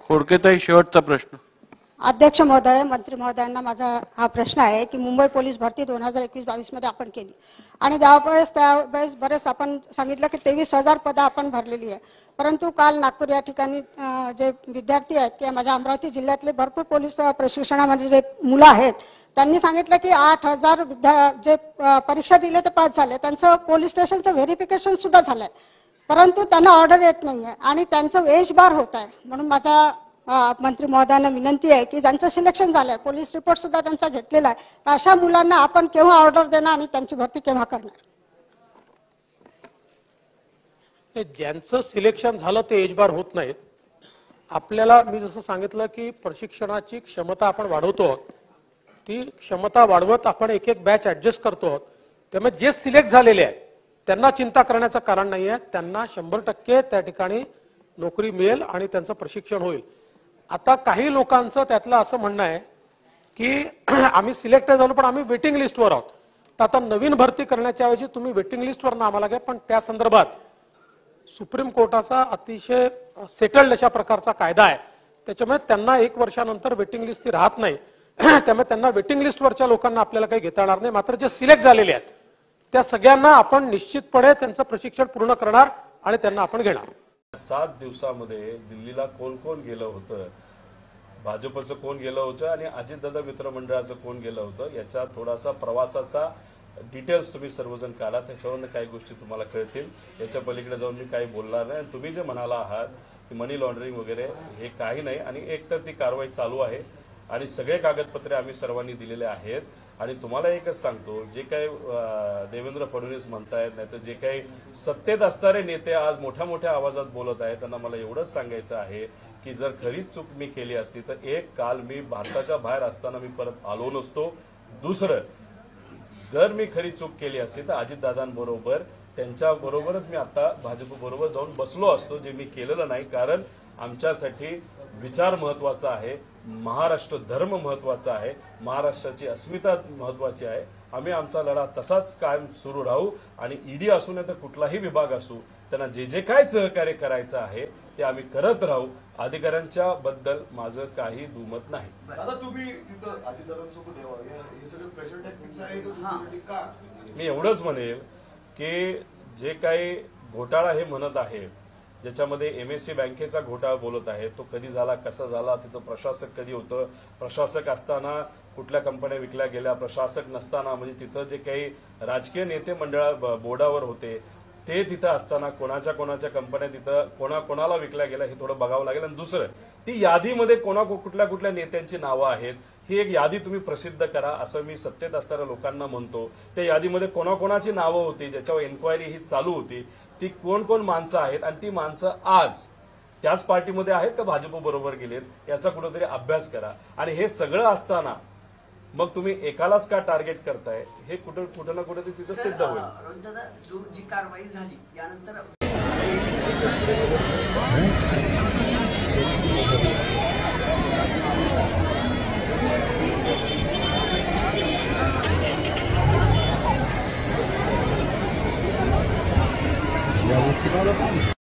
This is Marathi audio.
खोडकेताई, शेवटचा प्रश्न. अध्यक्ष महोदय, मंत्री महोदयांना माझा हा प्रश्न आहे की मुंबई पोलीस भरती 2021-22 मध्ये आपण केली आणि त्यावेळेस बरेच आपण सांगितलं की 23,000 पदं आपण भरलेली आहे. परंतु काल नागपूर या ठिकाणी जे विद्यार्थी आहेत किंवा माझ्या अमरावती जिल्ह्यातले भरपूर पोलीस प्रशिक्षणामध्ये जे मुलं आहेत त्यांनी सांगितलं की 8,000 जे परीक्षा दिले ते पास झाले, त्यांचं पोलीस स्टेशनचं व्हेरिफिकेशन सुद्धा झालंय, परंतु त्यांना ऑर्डर येत नाहीये आणि त्यांचं वेज बार होत आहे. म्हणून माझा मंत्री महोदयांना विनंती आहे की ज्यांचं सिलेक्शन झालंय, पोलीस रिपोर्ट सुद्धा त्यांचा घेतलेला आहे, तर अशा मुलांना आपण केव्हा ऑर्डर देणार आणि त्यांची भरती केव्हा करणार? ज्यांचं सिलेक्शन झालं ते एजबार होत नाहीत. आपल्याला मी जसं सांगितलं की प्रशिक्षणाची क्षमता आपण वाढवतो, ती क्षमता वाढवत आपण एक एक बॅच ऍडजस्ट करतो. त्यामुळे जे सिलेक्ट झालेले आहेत त्यांना चिंता करण्याचं कारण नाहीये. त्यांना 100% त्या ठिकाणी नोकरी मिळेल आणि त्यांचं प्रशिक्षण होईल. आता काही लोकांचं त्यातलं असं म्हणणं आहे की आम्ही सिलेक्ट झालो पण आम्ही वेटिंग लिस्टवर आहोत. तर आता नवीन भरती करण्याच्या ऐवजी तुम्ही वेटिंग लिस्टवर ना आम्हाला घ्या, पण त्या संदर्भात सुप्रीम कोर्टाचा अतिशय सेटल्ड अशा प्रकारचा कायदा आहे. त्याच्यामुळे त्यांना 1 वर्षानंतर वेटिंग लिस्ट ती राहत नाही. त्यामुळे त्यांना वेटिंग लिस्टवरच्या लोकांना आपल्याला काही घेता येणार नाही. मात्र जे सिलेक्ट झालेले आहेत त्या सगळ्यांना आपण निश्चितपणे त्यांचं प्रशिक्षण पूर्ण करणार आणि त्यांना आपण घेणार. 7 दिवसामध्ये दिल्लीला कोण कोण गेलं होतं, भाजपचं कोण गेलं होतं आणि अजितदादा मित्रमंडळाचं कोण गेलं होतं, याचा थोडासा प्रवासाचा डिटेल्स तुम्ही सर्वजण काढा. त्याच्यावरून काही गोष्टी तुम्हाला कळतील. याच्या पलीकडे जाऊन मी काही बोलणार नाही. तुम्ही जे म्हणाला आहात की मनी लॉन्ड्रिंग वगैरे हे काही नाही. आणि एक तर ती कारवाई चालू आहे आणि सगळे कागदपत्रे आम्ही सर्वांनी दिलेले आहेत. आणि तुम्हाला एकच सांगतो, जे काही देवेंद्र फडणवीस म्हणतायत, नाही तर जे काही सत्तेत असणारे नेते आज मोठ्या मोठ्या आवाजात बोलत आहेत, त्यांना मला एवढंच सांगायचं आहे की जर खरीच चूक मी केली असती तर एक काल मी भारताच्या बाहेर असताना मी परत आलो नसतो. दुसरं, जर मी खरी चूक केली असती तर अजितदादांबरोबर त्यांच्याबरोबरच मी आता भाजपबरोबर जाऊन बसलो असतो, जे मी केलेलं नाही. कारण आमच्यासाठी विचार महत्वाचा आहे, महाराष्ट्र धर्म महत्वाचा आहे, महाराष्ट्राची अस्मिता महत्वाची आहे. आम्ही आमचा लढा तसाच कायम सुरू राहू आणि ईडी असू नये तर कुठलाही विभाग असू, त्यांना जे जे काय सहकार्य करायचं आहे ते आम्ही करत राहू. अधिकाऱ्यांच्या बद्दल माझं काही दुमत नाही. दादा, तुम्ही तिथं अजितदादांसोबत हे सगळं प्रेशर टेक्निक्स आहे का? मी एवढंच म्हणेल की जे काही घोटाळा हे म्हणत आहे, ज्याच्यामध्ये MSC बँकेचा घोटाळा बोलत आहे, तो कधी झाला, कसा झाला, तिथं प्रशासक कधी होतं, प्रशासक असताना कुठल्या कंपन्या विकल्या गेल्या, प्रशासक नसताना म्हणजे तिथं जे काही राजकीय नेते मंडळा बोर्डावर होते ते तिथं असताना कोणाच्या कंपन्या तिथं कोणाला विकल्या गेल्या हे थोडं बघावं लागेल. आणि दुसरं, ती यादीमध्ये कुठल्या नेत्यांची नावं आहेत ही एक यादी तुम्ही प्रसिद्ध करा, असं मी सत्तेत असणाऱ्या लोकांना म्हणतो. त्या यादीमध्ये कोणाची नावं होती, ज्याच्यावर एन्क्वायरी ही चालू होती, ती कोण कोण माणसं आहेत आणि ती माणसं आज त्याच पार्टीमध्ये आहेत का भाजप बरोबर गेलेत, याचा कुठेतरी अभ्यास करा. आणि हे सगळं असताना मग तुम्ही एकालाच का टार्गेट करताय हे कुठं ना कुठे तिथं सिद्ध होईल. जो जी कारवाई झाली यानंतर या